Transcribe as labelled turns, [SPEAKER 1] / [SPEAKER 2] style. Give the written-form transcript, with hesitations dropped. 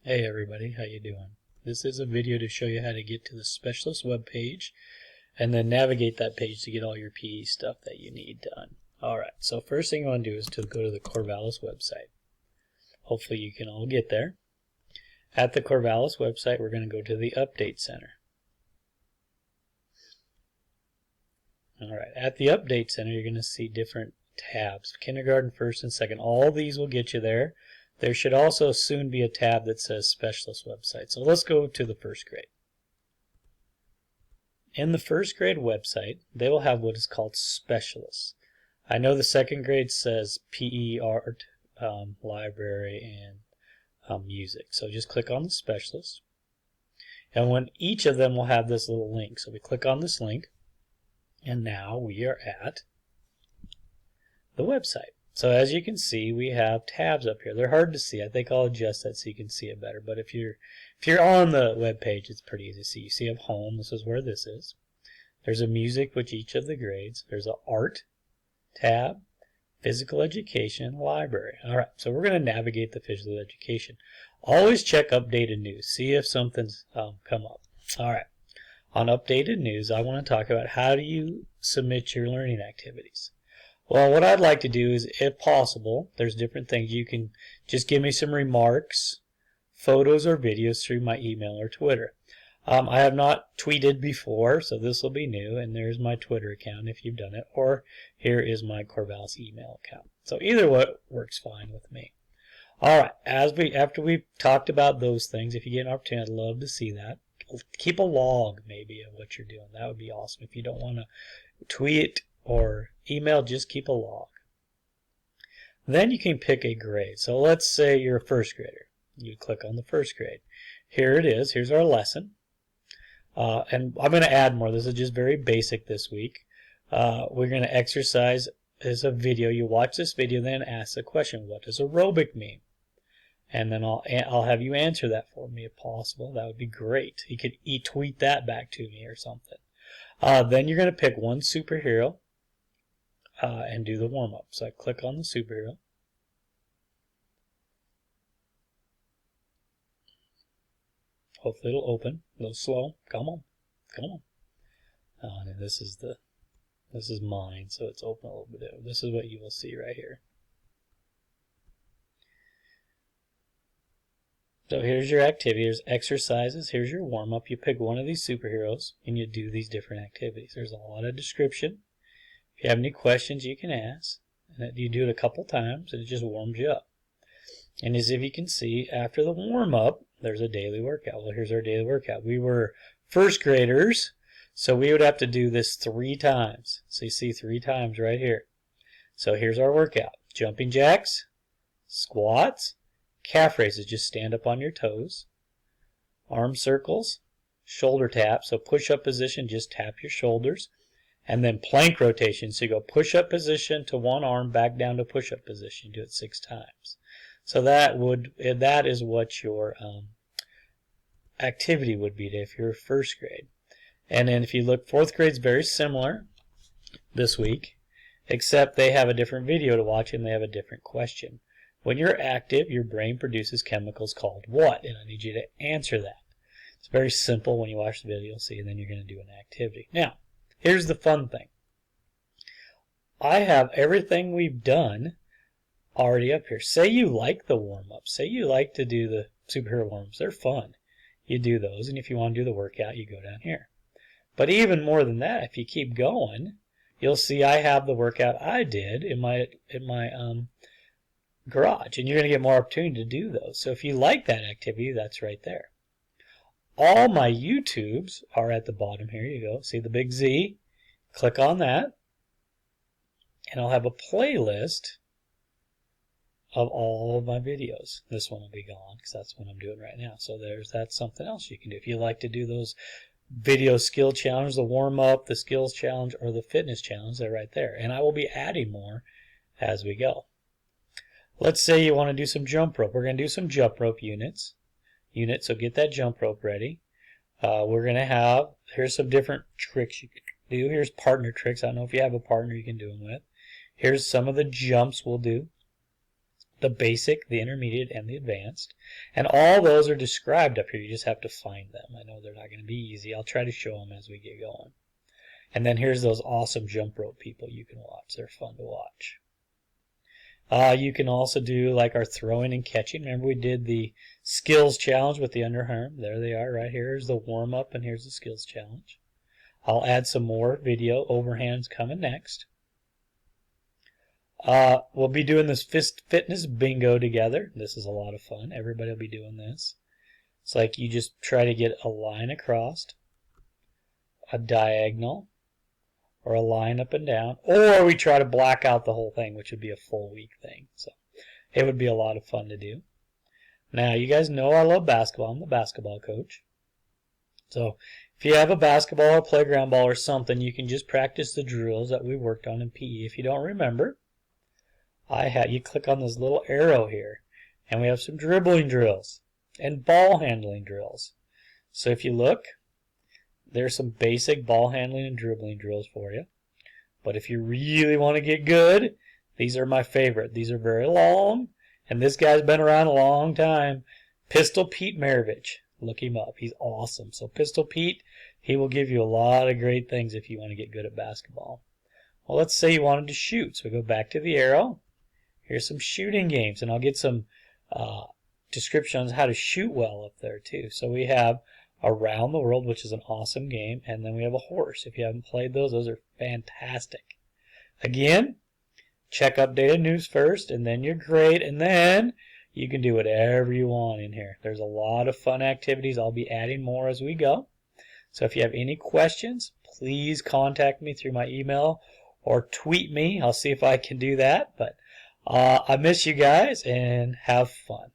[SPEAKER 1] Hey everybody, how you doing? This is a video to show you how to get to the specialist web page and then navigate that page to get all your PE stuff that you need done. Alright, so first thing you want to do is to go to the Corvallis website. Hopefully you can all get there. At the Corvallis website, we're going to go to the Update Center. Alright, at the Update Center, you're going to see different tabs. Kindergarten, first, and second. All these will get you there. There should also soon be a tab that says Specialist Website. So let's go to the first grade. In the first grade website, they will have what is called Specialists. I know the second grade says PE, Art, Library, and Music. So just click on the Specialist. And when each of them will have this little link. So we click on this link, and now we are at the website. So as you can see, we have tabs up here. They're hard to see. I think I'll adjust that so you can see it better. But if you're on the web page, it's pretty easy to see. You see a home. This is where this is. There's a music, which each of the grades. There's an art tab, physical education, library. All right. So we're going to navigate the physical education. Always check updated news. See if something's come up. All right. On updated news, I want to talk about how do you submit your learning activities. Well, what I'd like to do is, if possible, there's different things. You can just give me some remarks, photos or videos through my email or Twitter. I have not tweeted before, so this will be new, and there's my Twitter account if you've done it, or here is my Corvallis email account. So either way works fine with me. All right, after we've talked about those things, if you get an opportunity, I'd love to see that. Keep a log maybe of what you're doing. That would be awesome. If you don't want to tweet or email, just keep a log. Then you can pick a grade. So let's say you're a first grader. You click on the first grade. Here it is. Here's our lesson. And I'm going to add more. This is just very basic this week. We're going to exercise as a video. You watch this video, then ask the question, what does aerobic mean? And then I'll have you answer that for me if possible. That would be great. You could tweet that back to me or something. Then you're going to pick one superhero and do the warm-up. So I click on the superhero. Hopefully it'll open. A little slow. Come on. Come on. And this is mine, so it's open a little bit. This is what you will see right here. So here's your activity. Here's exercises. Here's your warm-up. You pick one of these superheroes, and you do these different activities. There's a lot of description. If you have any questions, you can ask. And you do it a couple times, and it just warms you up. And as if you can see, after the warm-up, there's a daily workout. Well, here's our daily workout. We were first graders, so we would have to do this 3 times. So you see 3 times right here. So here's our workout. Jumping jacks, squats, calf raises, just stand up on your toes. Arm circles, shoulder taps, so push-up position, just tap your shoulders. And then plank rotation, so you go push-up position to one arm, back down to push-up position. Do it 6 times. So that is what your activity would be if you're first grade. And then if you look, fourth grade's very similar this week, except they have a different video to watch and they have a different question. When you're active, your brain produces chemicals called what? And I need you to answer that. It's very simple. When you watch the video, you'll see, and then you're going to do an activity. Now, here's the fun thing. I have everything we've done already up here. Say you like the warm-up. Say you like to do the superhero warm-ups. They're fun. You do those, and if you want to do the workout, you go down here. But even more than that, if you keep going, you'll see I have the workout I did in my garage, and you're going to get more opportunity to do those. So if you like that activity, that's right there. All my YouTubes are at the bottom. Here you go. See the big Z? Click on that, and I'll have a playlist of all of my videos. This one will be gone because that's what I'm doing right now. So that's something else you can do. If you like to do those video skill challenge, the warm-up, the skills challenge, or the fitness challenge, they're right there. And I will be adding more as we go. Let's say you want to do some jump rope. We're going to do some jump rope units. So get that jump rope ready. We're going to have, here's some different tricks you can do. Here's partner tricks. I don't know if you have a partner you can do them with. Here's some of the jumps we'll do. the basic, the intermediate, and the advanced. And all those are described up here. You just have to find them. I know they're not going to be easy. I'll try to show them as we get going. And then here's those awesome jump rope people you can watch. They're fun to watch. You can also do like our throwing and catching. Remember we did the skills challenge with the underarm. There they are right here. Here's the warm-up and here's the skills challenge. I'll add some more video. Overhands coming next. We'll be doing this fitness bingo together. This is a lot of fun. Everybody will be doing this. It's like you just try to get a line across, a diagonal, or a line up and down, or we try to black out the whole thing, which would be a full week thing. So it would be a lot of fun to do. Now, you guys know I love basketball. I'm the basketball coach. So if you have a basketball or playground ball or something, you can just practice the drills that we worked on in PE. If you don't remember, you click on this little arrow here, and we have some dribbling drills and ball handling drills. So if you look, there's some basic ball handling and dribbling drills for you. But if you really want to get good, these are my favorite. These are very long, and this guy's been around a long time. Pistol Pete Maravich. Look him up. He's awesome. So Pistol Pete, he will give you a lot of great things if you want to get good at basketball. Well, let's say you wanted to shoot. So we go back to the arrow. Here's some shooting games, and I'll get some descriptions on how to shoot well up there too. So we have Around the World, which is an awesome game, and then we have a horse. If you haven't played those are fantastic. Again, check updated news first, and then your grade, and then you can do whatever you want in here. There's a lot of fun activities. I'll be adding more as we go. So if you have any questions, please contact me through my email or tweet me. I'll see if I can do that. But I miss you guys, and have fun.